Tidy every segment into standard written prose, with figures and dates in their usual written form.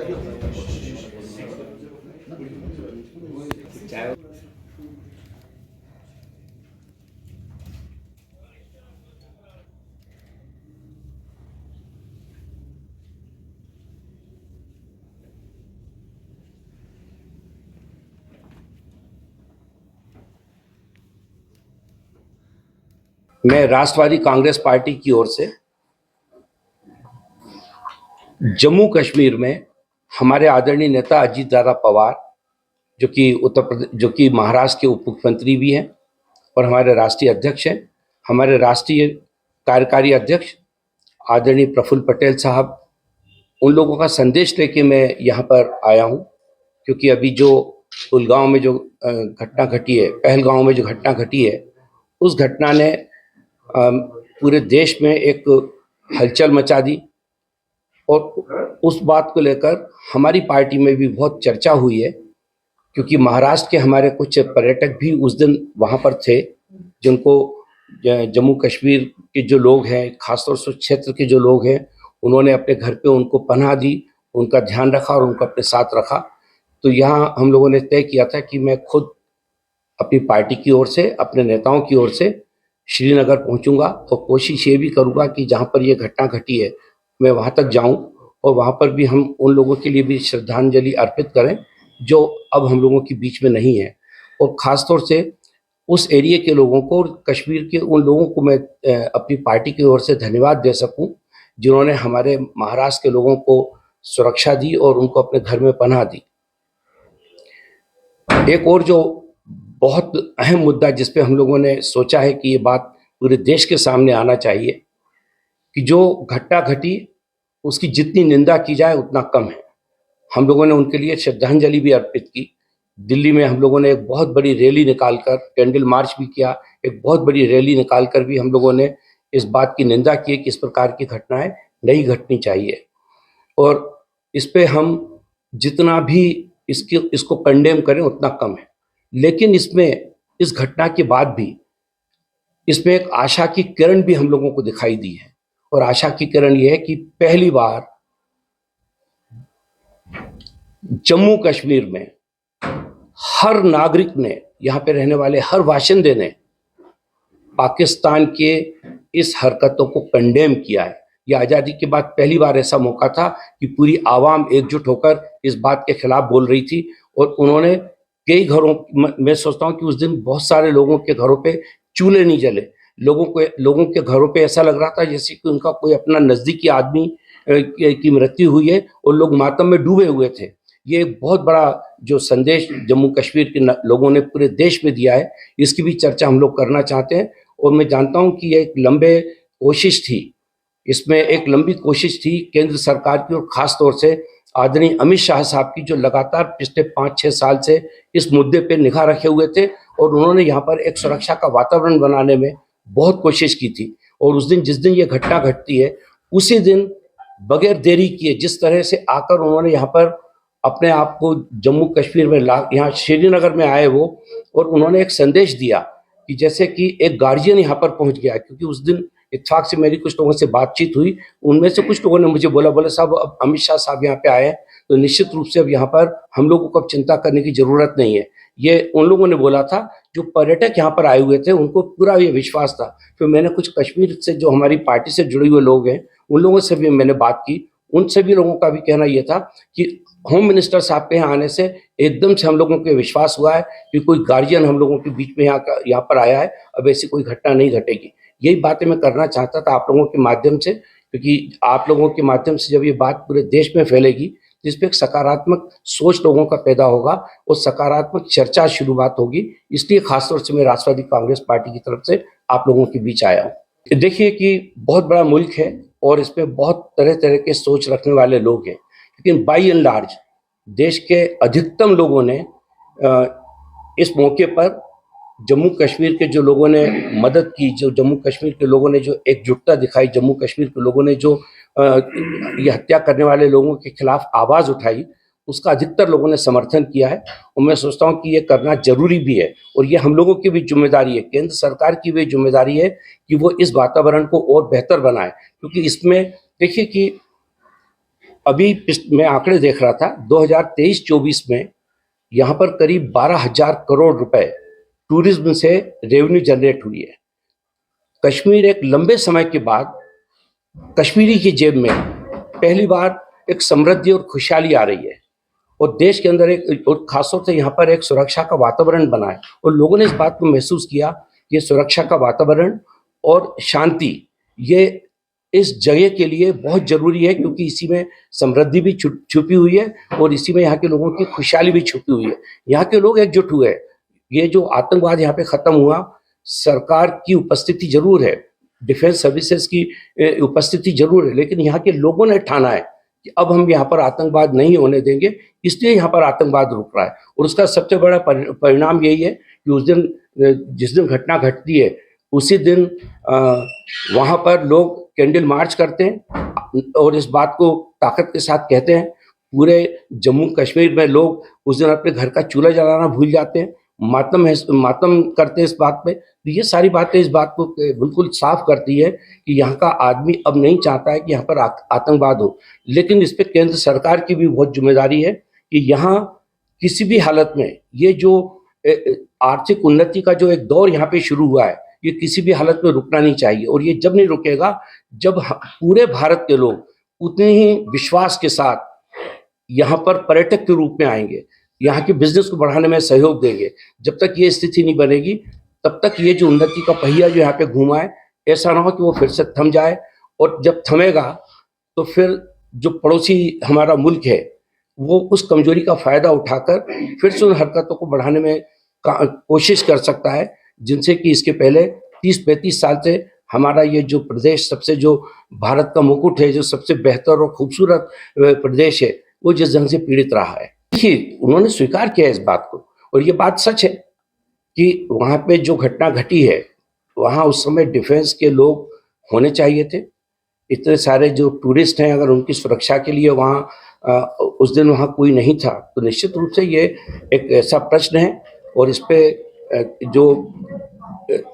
मैं राष्ट्रवादी कांग्रेस पार्टी की ओर से जम्मू कश्मीर में हमारे आदरणीय नेता अजीत दादा पवार, जो कि उत्तर प्रदेश, जो कि महाराष्ट्र के उप मुख्यमंत्री भी हैं और हमारे राष्ट्रीय अध्यक्ष हैं, हमारे राष्ट्रीय कार्यकारी अध्यक्ष आदरणीय प्रफुल्ल पटेल साहब, उन लोगों का संदेश लेके मैं यहाँ पर आया हूँ। क्योंकि अभी जो कुलगांव में जो घटना घटी है, पहलगांव में जो घटना घटी है, उस घटना ने पूरे देश में एक हलचल मचा दी और उस बात को लेकर हमारी पार्टी में भी बहुत चर्चा हुई है। क्योंकि महाराष्ट्र के हमारे कुछ पर्यटक भी उस दिन वहाँ पर थे, जिनको जम्मू कश्मीर के जो लोग हैं, खासतौर से क्षेत्र के जो लोग हैं, उन्होंने अपने घर पे उनको पनाह दी, उनका ध्यान रखा और उनको अपने साथ रखा। तो यहाँ हम लोगों ने तय किया था कि मैं खुद अपनी पार्टी की ओर से, अपने नेताओं की ओर से श्रीनगर पहुंचूंगा और कोशिश ये भी करूंगा कि जहां पर ये घटना घटी है मैं वहां तक जाऊं और वहां पर भी हम उन लोगों के लिए भी श्रद्धांजलि अर्पित करें जो अब हम लोगों के बीच में नहीं है। और ख़ास तौर से उस एरिया के लोगों को और कश्मीर के उन लोगों को मैं अपनी पार्टी की ओर से धन्यवाद दे सकूं जिन्होंने हमारे महाराष्ट्र के लोगों को सुरक्षा दी और उनको अपने घर में पनाह दी। एक और जो बहुत अहम मुद्दा जिस पे हम लोगों ने सोचा है कि ये बात पूरे देश के सामने आना चाहिए कि जो घटना घटी उसकी जितनी निंदा की जाए उतना कम है। हम लोगों ने उनके लिए श्रद्धांजलि भी अर्पित की। दिल्ली में हम लोगों ने एक बहुत बड़ी रैली निकालकर, कैंडल मार्च भी किया, एक बहुत बड़ी रैली निकालकर भी हम लोगों ने इस बात की निंदा की कि इस प्रकार की घटनाएं नहीं घटनी चाहिए। और इस पे हम जितना भी इसको कंडेम करें उतना कम है। लेकिन इसमें इस घटना के बाद भी इसमें एक आशा की किरण भी हम लोगों को दिखाई दी है। और आशा की किरण ये है कि पहली बार जम्मू कश्मीर में हर नागरिक ने, यहाँ पे रहने वाले हर बाशिंदे ने पाकिस्तान के इस हरकतों को कंडेम किया है। यह आज़ादी के बाद पहली बार ऐसा मौका था कि पूरी आवाम एकजुट होकर इस बात के खिलाफ बोल रही थी। और उन्होंने कई घरों, मैं सोचता हूँ कि उस दिन बहुत सारे लोगों के घरों पे चूल्हे नहीं जले। लोगों के घरों पे ऐसा लग रहा था जैसे कि उनका कोई अपना नज़दीकी आदमी की मृत्यु हुई है और लोग मातम में डूबे हुए थे। ये एक बहुत बड़ा जो संदेश जम्मू कश्मीर के लोगों ने पूरे देश में दिया है, इसकी भी चर्चा हम लोग करना चाहते हैं। और मैं जानता हूँ कि ये एक लंबे कोशिश थी, इसमें एक लंबी कोशिश थी केंद्र सरकार की और ख़ास तौर से आदरणीय अमित शाह साहब की, जो लगातार पिछले 5-6 साल से इस मुद्दे पे निगाह रखे हुए थे और उन्होंने यहाँ पर एक सुरक्षा का वातावरण बनाने में बहुत कोशिश की थी। और उस दिन, जिस दिन ये घटना घटती है, उसी दिन बगैर देरी किए जिस तरह से आकर उन्होंने यहाँ पर अपने आप को जम्मू कश्मीर में यहाँ श्रीनगर में आए वो, और उन्होंने एक संदेश दिया कि जैसे कि एक गार्जियन यहाँ पर पहुँच गया। क्योंकि उस दिन इत्तेफाक से मेरी कुछ लोगों से बातचीत हुई, उनमें से कुछ लोगों ने मुझे बोले साहब अब अमित शाह साहब यहाँ पे आए हैं तो निश्चित रूप से अब यहाँ पर हम लोगों को अब चिंता करने की ज़रूरत नहीं है। ये उन लोगों ने बोला था जो पर्यटक यहाँ पर आए हुए थे, उनको पूरा ये विश्वास था। फिर मैंने कुछ कश्मीर से जो हमारी पार्टी से जुड़े हुए लोग हैं उन लोगों से भी मैंने बात की। उन सभी लोगों का भी कहना ये था कि होम मिनिस्टर साहब के यहाँ आने से एकदम से हम लोगों को विश्वास हुआ है कि कोई गार्जियन हम लोगों के बीच में यहाँ पर आया है, अब ऐसी कोई घटना नहीं घटेगी। यही बातें मैं करना चाहता था आप लोगों के माध्यम से, क्योंकि आप लोगों के माध्यम से जब ये बात पूरे देश में फैलेगी जिस पे एक सकारात्मक सोच लोगों का पैदा होगा और सकारात्मक चर्चा शुरुआत होगी। इसलिए खासतौर से मैं राष्ट्रवादी कांग्रेस पार्टी की तरफ से आप लोगों के बीच आया हूँ। देखिए कि बहुत बड़ा मुल्क है और इसमें बहुत तरह तरह के सोच रखने वाले लोग हैं, लेकिन बाई एंड लार्ज देश के अधिकतम लोगों ने इस मौके पर जम्मू कश्मीर के जो लोगों ने मदद की, जो जम्मू कश्मीर के लोगों ने जो एकजुटता दिखाई, जम्मू कश्मीर के लोगों ने जो ये हत्या करने वाले लोगों के खिलाफ आवाज़ उठाई, उसका अधिकतर लोगों ने समर्थन किया है। और मैं सोचता हूँ कि ये करना जरूरी भी है और ये हम लोगों की भी जिम्मेदारी है, केंद्र सरकार की भी जिम्मेदारी है कि वो इस वातावरण को और बेहतर बनाए। क्योंकि इसमें देखिए कि अभी मैं आंकड़े देख रहा था 2023-24 में यहाँ पर करीब 12,000 करोड़ रुपए टूरिज्म से रेवेन्यू जनरेट हुई है। कश्मीर एक लंबे समय के बाद कश्मीरी की जेब में पहली बार एक समृद्धि और खुशहाली आ रही है और देश के अंदर एक और खासतौर से यहाँ पर एक सुरक्षा का वातावरण बना है और लोगों ने इस बात को महसूस किया कि सुरक्षा का वातावरण और शांति ये इस जगह के लिए बहुत जरूरी है, क्योंकि इसी में समृद्धि भी छुपी हुई है और इसी में यहाँ के लोगों की खुशहाली भी छुपी हुई है। यहाँ के लोग एकजुट हुए। ये जो आतंकवाद यहाँ पे खत्म हुआ, सरकार की उपस्थिति जरूर है, डिफेंस सर्विसेज की उपस्थिति जरूर है, लेकिन यहाँ के लोगों ने ठाना है कि अब हम यहाँ पर आतंकवाद नहीं होने देंगे, इसलिए यहाँ पर आतंकवाद रुक रहा है। और उसका सबसे बड़ा परिणाम यही है कि उस दिन जिस दिन घटना घटती है उसी दिन वहाँ पर लोग कैंडल मार्च करते हैं और इस बात को ताकत के साथ कहते हैं। पूरे जम्मू कश्मीर में लोग उस दिन अपने घर का चूल्हा जलाना भूल जाते हैं, मातम करते हैं इस बात पे। तो ये सारी बातें इस बात को बिल्कुल साफ करती है कि यहाँ का आदमी अब नहीं चाहता है कि यहाँ पर आतंकवाद हो। लेकिन इस पे केंद्र सरकार की भी बहुत जिम्मेदारी है कि यहाँ किसी भी हालत में ये जो आर्थिक उन्नति का जो एक दौर यहाँ पे शुरू हुआ है, ये किसी भी हालत में रुकना नहीं चाहिए। और ये जब नहीं रुकेगा जब पूरे भारत के लोग उतने ही विश्वास के साथ यहाँ पर पर्यटक के रूप में आएंगे, यहाँ के बिजनेस को बढ़ाने में सहयोग देंगे। जब तक ये स्थिति नहीं बनेगी तब तक ये जो उन्नति का पहिया जो यहाँ पे घूमा है, ऐसा ना हो कि वो फिर से थम जाए। और जब थमेगा तो फिर जो पड़ोसी हमारा मुल्क है वो उस कमजोरी का फायदा उठाकर फिर से उन हरकतों को बढ़ाने में कोशिश कर सकता है, जिनसे कि इसके पहले 30-35 साल से हमारा ये जो प्रदेश सबसे जो भारत का मुकुट है, जो सबसे बेहतर और खूबसूरत प्रदेश है, वो जिस ढंग से पीड़ित रहा है। देखिए, उन्होंने स्वीकार किया इस बात को और ये बात सच है कि वहाँ पे जो घटना घटी है वहाँ उस समय डिफेंस के लोग होने चाहिए थे। इतने सारे जो टूरिस्ट हैं, अगर उनकी सुरक्षा के लिए वहाँ उस दिन वहाँ कोई नहीं था तो निश्चित रूप से ये एक ऐसा प्रश्न है। और इस पे जो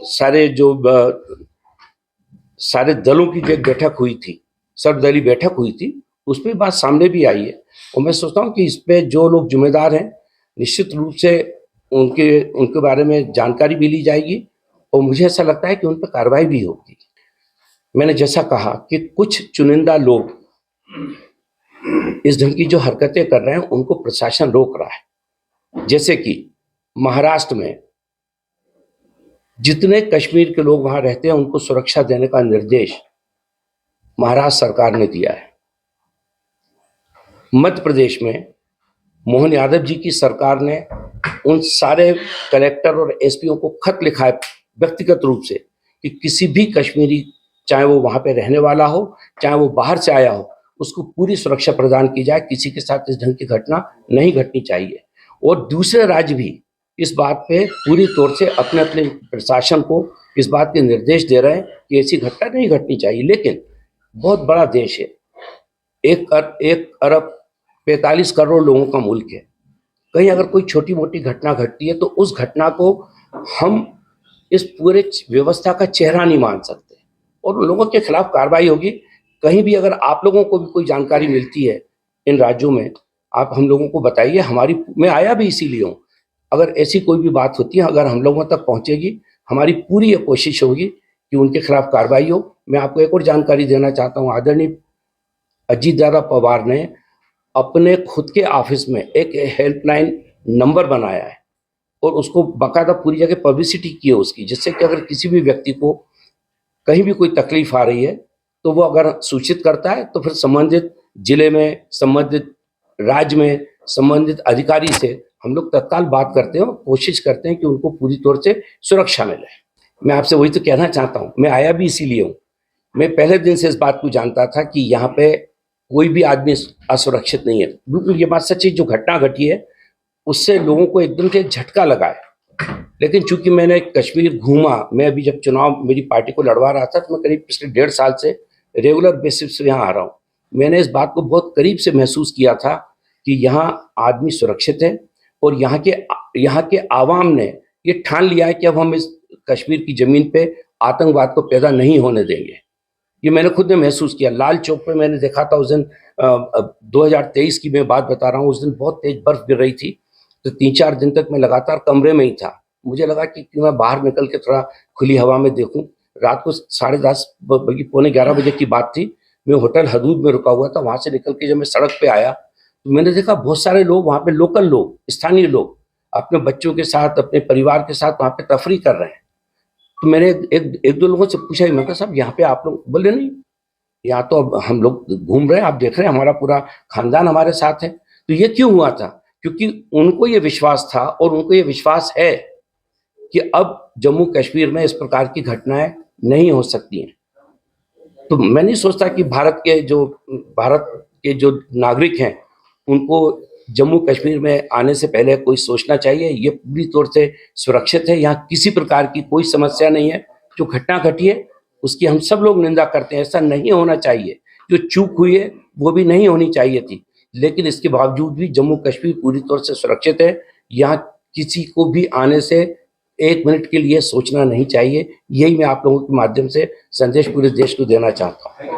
सारे दलों की जो एक बैठक हुई थी, सर्वदलीय बैठक हुई थी, उसमें बात सामने भी आई है। और मैं सोचता हूँ कि इस पे जो लोग जिम्मेदार हैं निश्चित रूप से उनके बारे में जानकारी भी ली जाएगी और मुझे ऐसा लगता है कि उन पर कार्रवाई भी होगी। मैंने जैसा कहा कि कुछ चुनिंदा लोग इस ढंग की जो हरकतें कर रहे हैं उनको प्रशासन रोक रहा है। जैसे कि महाराष्ट्र में जितने कश्मीर के लोग वहां रहते हैं उनको सुरक्षा देने का निर्देश महाराष्ट्र सरकार ने दिया है। मध्य प्रदेश में मोहन यादव जी की सरकार ने उन सारे कलेक्टर और एसपीओ को खत लिखा है व्यक्तिगत रूप से कि किसी भी कश्मीरी, चाहे वो वहां पे रहने वाला हो चाहे वो बाहर से आया हो, उसको पूरी सुरक्षा प्रदान की जाए। किसी के साथ इस ढंग की घटना नहीं घटनी चाहिए। और दूसरे राज्य भी इस बात पे पूरी तौर से अपने अपने प्रशासन को इस बात के निर्देश दे रहे हैं कि ऐसी घटना नहीं घटनी चाहिए। लेकिन बहुत बड़ा देश है, 1 अरब 45 करोड़ लोगों का मुल्क है। कहीं अगर कोई छोटी मोटी घटना घटती है तो उस घटना को हम इस पूरे व्यवस्था का चेहरा नहीं मान सकते और उन लोगों के खिलाफ कार्रवाई होगी। कहीं भी अगर आप लोगों को भी कोई जानकारी मिलती है इन राज्यों में, आप हम लोगों को बताइए। मैं आया भी इसीलिए हूँ। अगर ऐसी कोई भी बात होती है, अगर हम लोगों तक पहुँचेगी, हमारी पूरी ये कोशिश होगी कि उनके खिलाफ कार्रवाई हो। मैं आपको एक और जानकारी देना चाहता हूँ। आदरणीय अजीत दादा पवार ने अपने खुद के ऑफिस में एक हेल्पलाइन नंबर बनाया है और उसको बाकायदा पूरी जगह पब्लिसिटी की है उसकी, जिससे कि अगर किसी भी व्यक्ति को कहीं भी कोई तकलीफ आ रही है तो वो अगर सूचित करता है तो फिर संबंधित जिले में, संबंधित राज्य में, संबंधित अधिकारी से हम लोग तत्काल बात करते हैं और कोशिश करते हैं कि उनको पूरी तौर से सुरक्षा मिले। मैं आपसे वही तो कहना चाहता हूँ। मैं आया भी इसीलिए हूँ। मैं पहले दिन से इस बात को जानता था कि यहाँ पे कोई भी आदमी असुरक्षित नहीं है। बिल्कुल ये बात सच्ची, जो घटना घटी है उससे लोगों को एकदम से झटका लगा है। लेकिन चूंकि मैंने कश्मीर घूमा, मैं अभी जब चुनाव मेरी पार्टी को लड़वा रहा था तो मैं करीब पिछले 1.5 साल से रेगुलर बेसिस पे यहाँ आ रहा हूँ। मैंने इस बात को बहुत करीब से महसूस किया था कि यहाँ आदमी सुरक्षित है और यहाँ के आवाम ने ये ठान लिया है कि अब हम इस कश्मीर की जमीन पे आतंकवाद को पैदा नहीं होने देंगे। ये मैंने खुद ने महसूस किया। लाल चौक पे मैंने देखा था उस दिन 2023 की मैं बात बता रहा हूँ, उस दिन बहुत तेज बर्फ गिर रही थी, तो 3-4 दिन तक मैं लगातार कमरे में ही था। मुझे लगा कि क्यों मैं बाहर निकल के थोड़ा खुली हवा में देखूं। रात को 10:30 बल्कि पौने 11 बजे की बात थी। मैं होटल हदूद में रुका हुआ था। वहां से निकल के जब मैं सड़क पे आया तो मैंने देखा बहुत सारे लोग वहां पे, लोकल लोग, स्थानीय लोग अपने बच्चों के साथ, अपने परिवार के साथ वहां पे तफरी कर रहे हैं। तो मैंने एक दो लोगों से पूछा, मैं कहा साहब यहाँ पे आप लोग, बोले नहीं, यहाँ तो अब हम लोग घूम रहे हैं, आप देख रहे हैं हमारा पूरा खानदान हमारे साथ है। तो ये क्यों हुआ था? क्योंकि उनको ये विश्वास था और उनको ये विश्वास है कि अब जम्मू कश्मीर में इस प्रकार की घटनाएं नहीं हो सकती हैं। तो मैं नहीं सोचता कि भारत के जो नागरिक हैं उनको जम्मू कश्मीर में आने से पहले कोई सोचना चाहिए। ये पूरी तौर से सुरक्षित है, यहाँ किसी प्रकार की कोई समस्या नहीं है। जो घटना घटी है उसकी हम सब लोग निंदा करते हैं, ऐसा नहीं होना चाहिए। जो चूक हुई है वो भी नहीं होनी चाहिए थी, लेकिन इसके बावजूद भी जम्मू कश्मीर पूरी तौर से सुरक्षित है। यहाँ किसी को भी आने से 1 मिनट के लिए सोचना नहीं चाहिए। यही मैं आप लोगों के माध्यम से संदेश पूरे देश को देना चाहता हूँ।